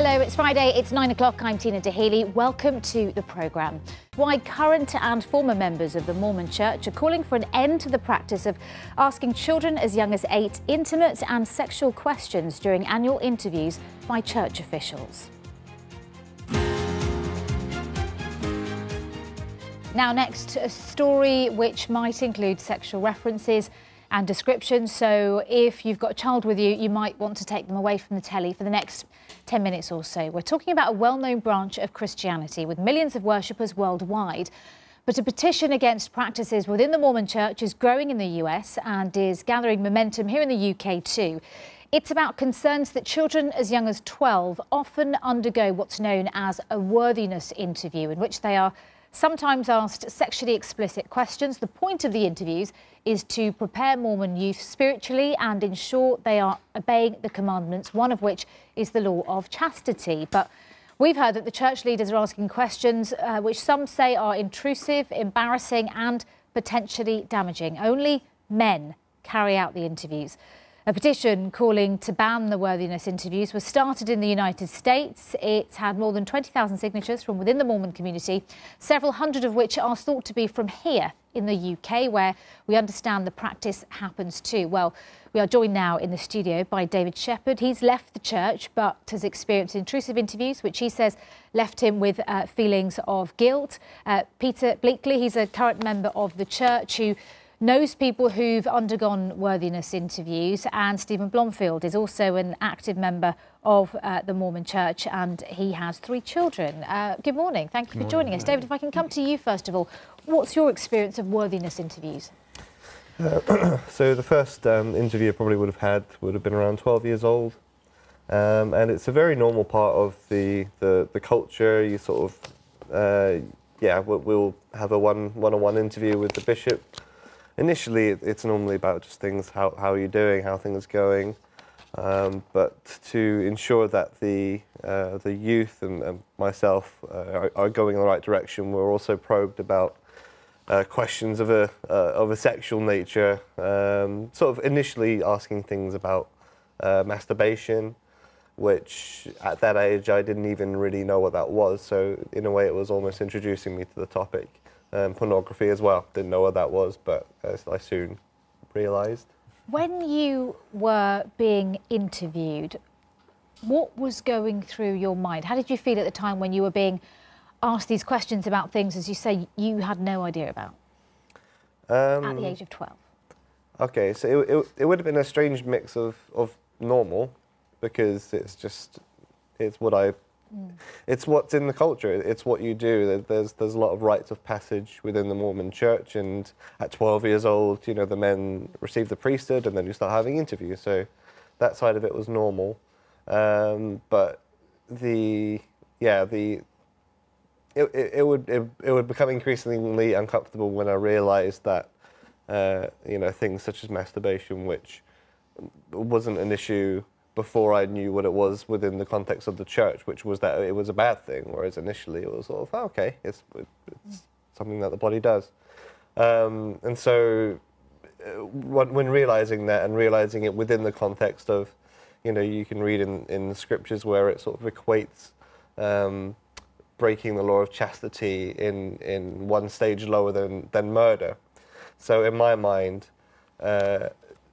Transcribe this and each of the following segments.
Hello, it's Friday, it's 9 o'clock, I'm Tina Dahealy. Welcome to the programme. Why current and former members of the Mormon Church are calling for an end to the practice of asking children as young as 8 intimate and sexual questions during annual interviews by church officials. Now next, a story which might include sexual references and descriptions, so if you've got a child with you, you might want to take them away from the telly for the next 10 minutes or so. We're talking about a well-known branch of Christianity with millions of worshippers worldwide. But a petition against practices within the Mormon Church is growing in the US and is gathering momentum here in the UK too. It's about concerns that children as young as 12 often undergo what's known as a worthiness interview, in which they are sometimes asked sexually explicit questions. The point of the interviews is to prepare Mormon youth spiritually and ensure they are obeying the commandments, one of which is the law of chastity. But we've heard that the church leaders are asking questions which some say are intrusive, embarrassing and potentially damaging. Only men carry out the interviews. A petition calling to ban the worthiness interviews was started in the United States. It's had more than 20,000 signatures from within the Mormon community, several hundred of which are thought to be from here in the UK, where we understand the practice happens too. Well, we are joined now in the studio by David Shepherd. He's left the church but has experienced intrusive interviews, which he says left him with feelings of guilt. Peter Bleakley, he's a current member of the church who knows people who've undergone worthiness interviews, and Stephen Blomfield is also an active member of the Mormon Church, and he has 3 children. Good morning. Thank you for joining us. David, if I can come to you first of all, what's your experience of worthiness interviews? So the first interview I probably would have been around 12 years old, and it's a very normal part of the culture. You sort of, we'll have a one-on-one interview with the bishop. Initially, it's normally about just things, how are you doing, how things are going, but to ensure that the youth and myself are going in the right direction, we're also probed about questions of a sexual nature, sort of initially asking things about masturbation, which at that age I didn't even really know what that was, so in a way it was almost introducing me to the topic. Pornography as well. Didn't know what that was, but I soon realised. When you were being interviewed, what was going through your mind? How did you feel at the time when you were being asked these questions about things, as you say, you had no idea about at the age of 12? Okay, so it would have been a strange mix of normal, because it's what's in the culture. It's what you do. There's a lot of rites of passage within the Mormon Church, and at 12 years old, you know, the men receive the priesthood, and then you start having interviews. So that side of it was normal, but it would become increasingly uncomfortable when I realised that things such as masturbation, which wasn't an issue before I knew what it was within the context of the church, which was that it was a bad thing, whereas initially it was sort of, okay, it's something that the body does. And so when realising that and realising it within the context of, you can read in the scriptures where it sort of equates breaking the law of chastity in one stage lower than murder. So in my mind,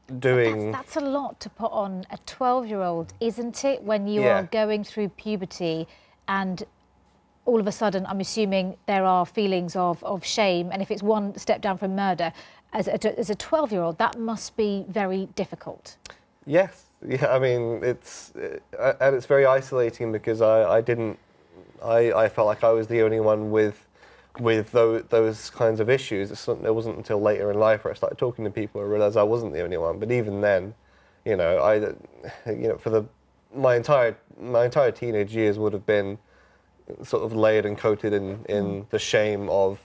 That's a lot to put on a 12-year-old, isn't it? When you are going through puberty and all of a sudden, I'm assuming there are feelings of shame, and if it's one step down from murder, as a 12-year-old, that must be very difficult. Yes, yeah, I mean, it's very isolating, because I felt like I was the only one with those kinds of issues. It wasn't until later in life where I started talking to people I realised I wasn't the only one. But even then, my entire teenage years would have been sort of layered and coated in the shame of,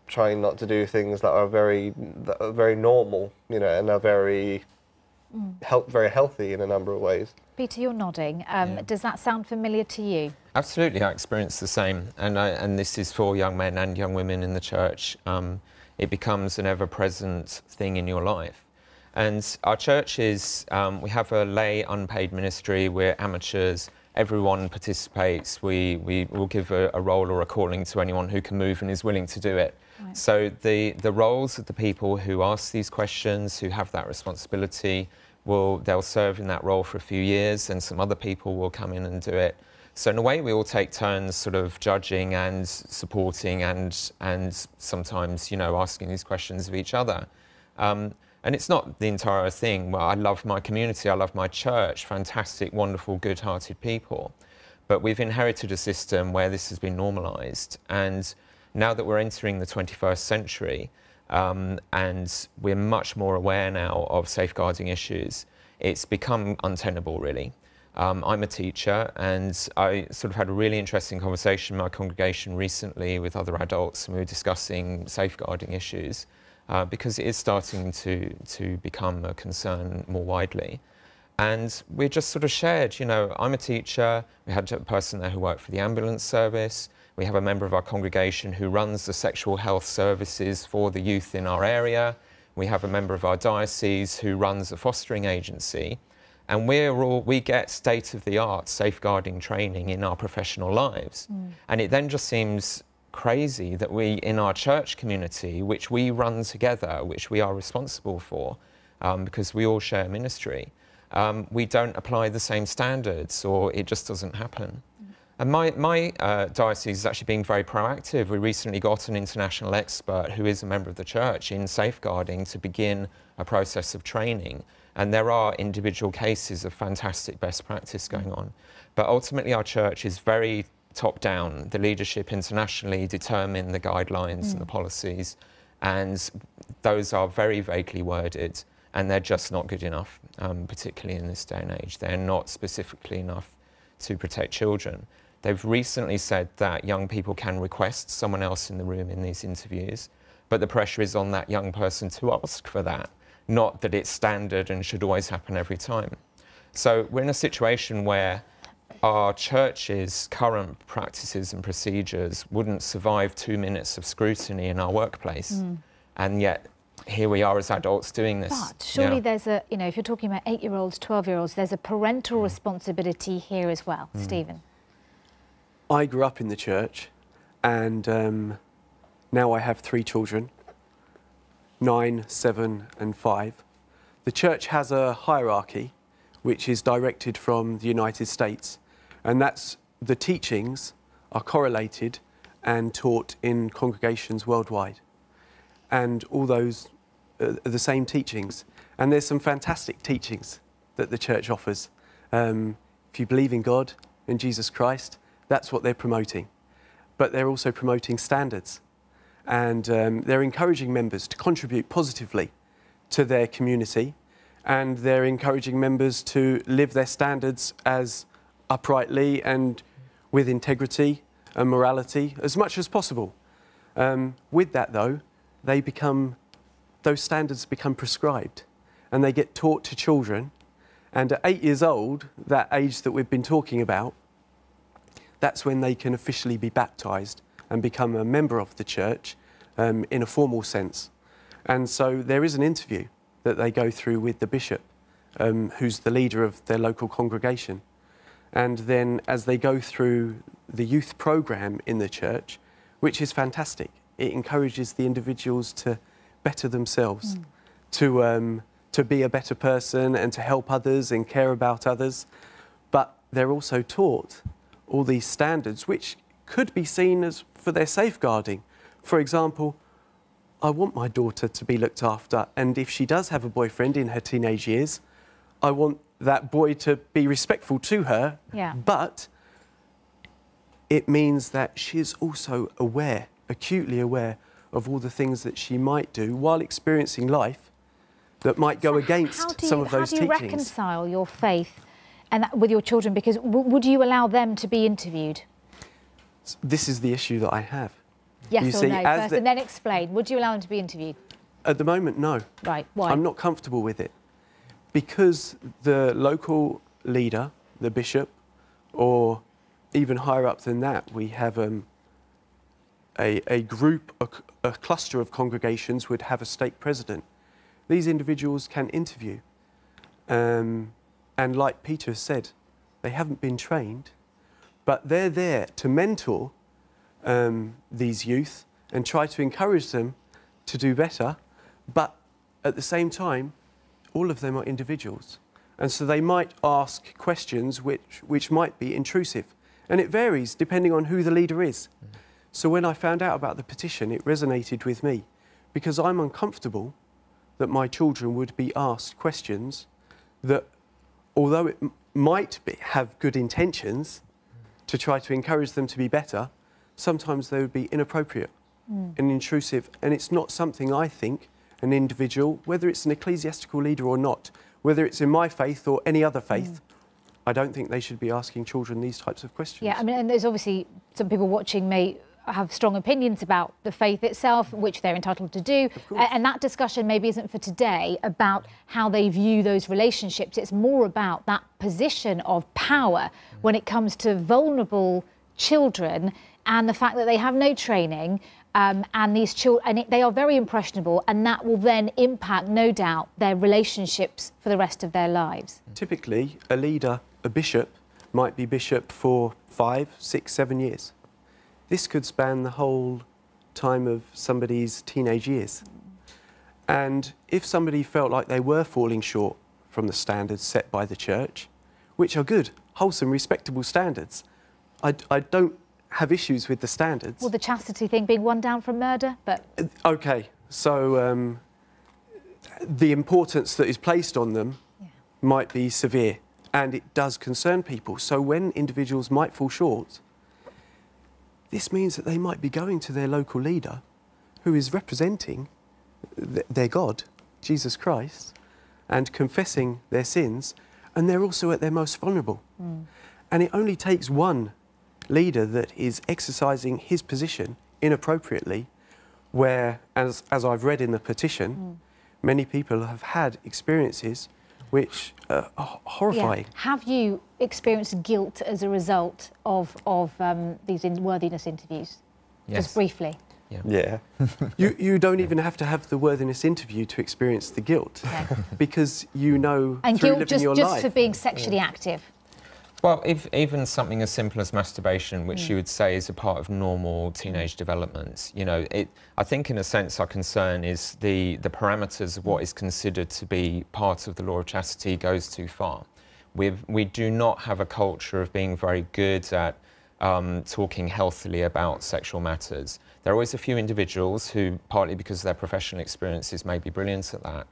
trying not to do things that are very normal, and are very healthy in a number of ways. Peter, you're nodding. Does that sound familiar to you? Absolutely, I experience the same, and this is for young men and young women in the church. It becomes an ever-present thing in your life. And our church is, we have a lay unpaid ministry, we're amateurs, everyone participates. We will give a role or a calling to anyone who can move and is willing to do it. Right. So the roles of the people who ask these questions, who have that responsibility, they'll serve in that role for a few years, and some other people will come in and do it. So in a way, we all take turns sort of judging and supporting and sometimes, you know, asking these questions of each other. And it's not the entire thing. Well, I love my community, I love my church, fantastic, wonderful, good-hearted people. But we've inherited a system where this has been normalised. And now that we're entering the 21st century, and we're much more aware now of safeguarding issues, it's become untenable, really. I'm a teacher, and I sort of had a really interesting conversation in my congregation recently with other adults, and we were discussing safeguarding issues because it is starting to become a concern more widely. And we just sort of shared, you know, I'm a teacher, we had a person there who worked for the ambulance service, we have a member of our congregation who runs the sexual health services for the youth in our area, we have a member of our diocese who runs a fostering agency. And we get state-of-the-art safeguarding training in our professional lives. And it then just seems crazy that we, in our church community, which we run together, which we are responsible for, because we all share ministry, we don't apply the same standards, or it just doesn't happen. And my diocese is actually being very proactive. We recently got an international expert who is a member of the church in safeguarding to begin a process of training. And there are individual cases of fantastic best practice going on. But ultimately, our church is very top-down. The leadership internationally determine the guidelines and the policies, and those are very vaguely worded, and they're just not good enough, particularly in this day and age. They're not specifically enough to protect children. They've recently said that young people can request someone else in the room in these interviews, but the pressure is on that young person to ask for that. Not that it's standard and should always happen every time. So we're in a situation where our church's current practices and procedures wouldn't survive 2 minutes of scrutiny in our workplace. And yet here we are as adults doing this. But surely there's a, you know, if you're talking about 8-year-olds, 12-year-olds, there's a parental responsibility here as well. Stephen. I grew up in the church, and now I have 3 children. 9, 7 and 5. The church has a hierarchy which is directed from the United States, and that's the teachings are correlated and taught in congregations worldwide. And all those are the same teachings. And there's some fantastic teachings that the church offers. If you believe in God and Jesus Christ, that's what they're promoting. But they're also promoting standards. And they're encouraging members to contribute positively to their community, and they're encouraging members to live their standards as uprightly and with integrity and morality as much as possible. With that, though, those standards become prescribed, and they get taught to children. And at 8 years old, that age that we've been talking about, that's when they can officially be baptised and become a member of the church in a formal sense. And so there is an interview that they go through with the bishop, who's the leader of their local congregation. And then as they go through the youth programme in the church, which is fantastic, it encourages the individuals to better themselves, to be a better person and to help others and care about others. But they're also taught all these standards, which could be seen as for their safeguarding. For example, I want my daughter to be looked after, and if she does have a boyfriend in her teenage years, I want that boy to be respectful to her. But it means that she is also aware, acutely aware, of all the things that she might do while experiencing life that might go against some of those teachings. How do you reconcile your faith and that with your children? Because would you allow them to be interviewed? This is the issue that I have. Yes or no first, and then explain. Would you allow them to be interviewed? At the moment, no. Right, why? I'm not comfortable with it. Because the local leader, the bishop, or even higher up than that, we have a group, a cluster of congregations would have a stake president. These individuals can interview. And like Peter said, they haven't been trained, but they're there to mentor these youth and try to encourage them to do better. But at the same time, all of them are individuals. And so they might ask questions which might be intrusive. And it varies depending on who the leader is. So when I found out about the petition, it resonated with me because I'm uncomfortable that my children would be asked questions that, although it might have good intentions to try to encourage them to be better, sometimes they would be inappropriate and intrusive. And it's not something I think an individual, whether it's an ecclesiastical leader or not, whether it's in my faith or any other faith, I don't think they should be asking children these types of questions. Yeah, I mean, and there's obviously some people watching may have strong opinions about the faith itself, which they're entitled to do. And that discussion maybe isn't for today about how they view those relationships. It's more about that position of power when it comes to vulnerable children and the fact that they have no training. And these children, they are very impressionable, and that will then impact, no doubt, their relationships for the rest of their lives. Typically, a leader, a bishop, might be bishop for 5, 6, 7 years. This could span the whole time of somebody's teenage years. And if somebody felt like they were falling short from the standards set by the church, which are good, wholesome, respectable standards, I don't have issues with the standards. Well, the chastity thing being one down from murder, but... OK, so the importance that is placed on them might be severe, and it does concern people. So when individuals might fall short, this means that they might be going to their local leader, who is representing their God, Jesus Christ, and confessing their sins, and they're also at their most vulnerable. And it only takes one leader that is exercising his position inappropriately, where, as I've read in the petition, many people have had experiences which are horrifying. Yeah. Have you experienced guilt as a result of these worthiness interviews? Yes. Just briefly. Yeah. You don't even have to have the worthiness interview to experience the guilt, because you know and through guilt living your just life. for being sexually active. Well, even something as simple as masturbation, which you would say is a part of normal teenage development, you know, I think in a sense our concern is the parameters of what is considered to be part of the law of chastity goes too far. We do not have a culture of being very good at talking healthily about sexual matters. There are always a few individuals who, partly because of their professional experiences, may be brilliant at that.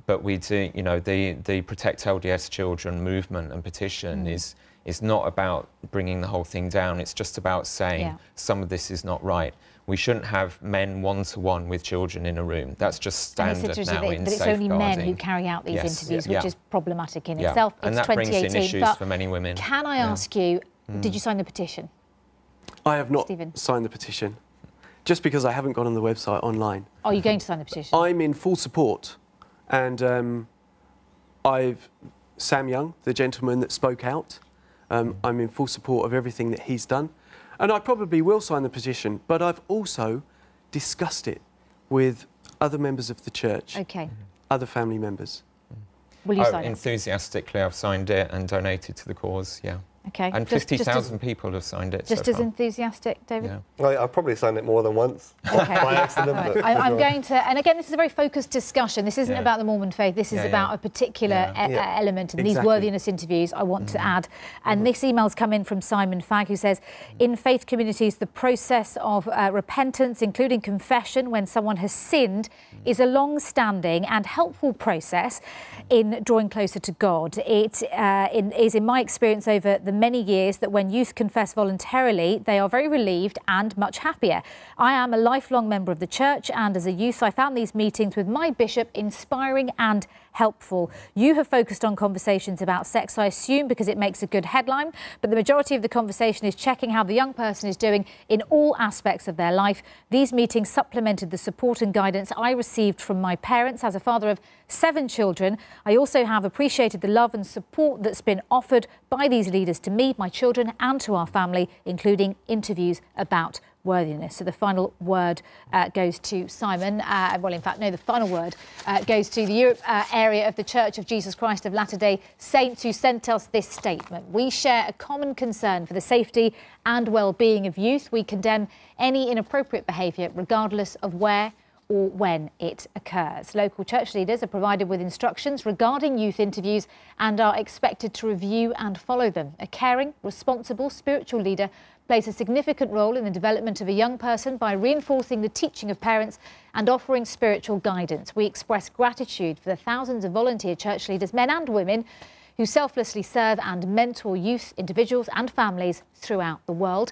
But we do, you know, the Protect LDS Children movement and petition is not about bringing the whole thing down. It's just about saying some of this is not right. We shouldn't have men one-to-one with children in a room. That's just standard now in safeguarding. But it's only men who carry out these interviews, which is problematic in itself. And it's that brings in issues but for many women. Can I ask you, did you sign the petition? I have not Stephen? signed the petition, just because I haven't gone on the website online. Are you going to sign the petition? I'm in full support. And Sam Young, the gentleman that spoke out, I'm in full support of everything that he's done. And I probably will sign the petition, but I've also discussed it with other members of the church, other family members. Will you sign it? Enthusiastically, I've signed it and donated to the cause, Okay. And 50,000 people have signed it Just so as far. enthusiastic, David? I've probably signed it more than once by accident. Right. But I'm going to, and again, this is a very focused discussion. This isn't about the Mormon faith. This is about a particular element. And these worthiness interviews I want to add. And this email's come in from Simon Fagg, who says, in faith communities, the process of repentance, including confession when someone has sinned, is a long-standing and helpful process in drawing closer to God. It is, in my experience over the many years, that when youth confess voluntarily, they are very relieved and much happier. I am a lifelong member of the church, and as a youth, I found these meetings with my bishop inspiring and helpful. You have focused on conversations about sex, I assume, because it makes a good headline, but the majority of the conversation is checking how the young person is doing in all aspects of their life. These meetings supplemented the support and guidance I received from my parents. As a father of 7 children, I also have appreciated the love and support that's been offered by these leaders to me, my children, and to our family, including interviews about Worthiness. So the final word goes to Simon. Well, in fact, no, the final word goes to the Europe area of the Church of Jesus Christ of Latter-day Saints, who sent us this statement. We share a common concern for the safety and well-being of youth. We condemn any inappropriate behaviour, regardless of where or when it occurs. Local church leaders are provided with instructions regarding youth interviews and are expected to review and follow them. A caring, responsible spiritual leader plays a significant role in the development of a young person by reinforcing the teaching of parents and offering spiritual guidance. We express gratitude for the thousands of volunteer church leaders, men and women, who selflessly serve and mentor youth, individuals and families throughout the world.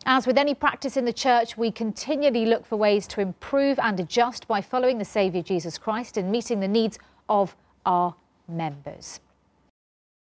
As with any practice in the church, we continually look for ways to improve and adjust by following the Saviour Jesus Christ and meeting the needs of our members.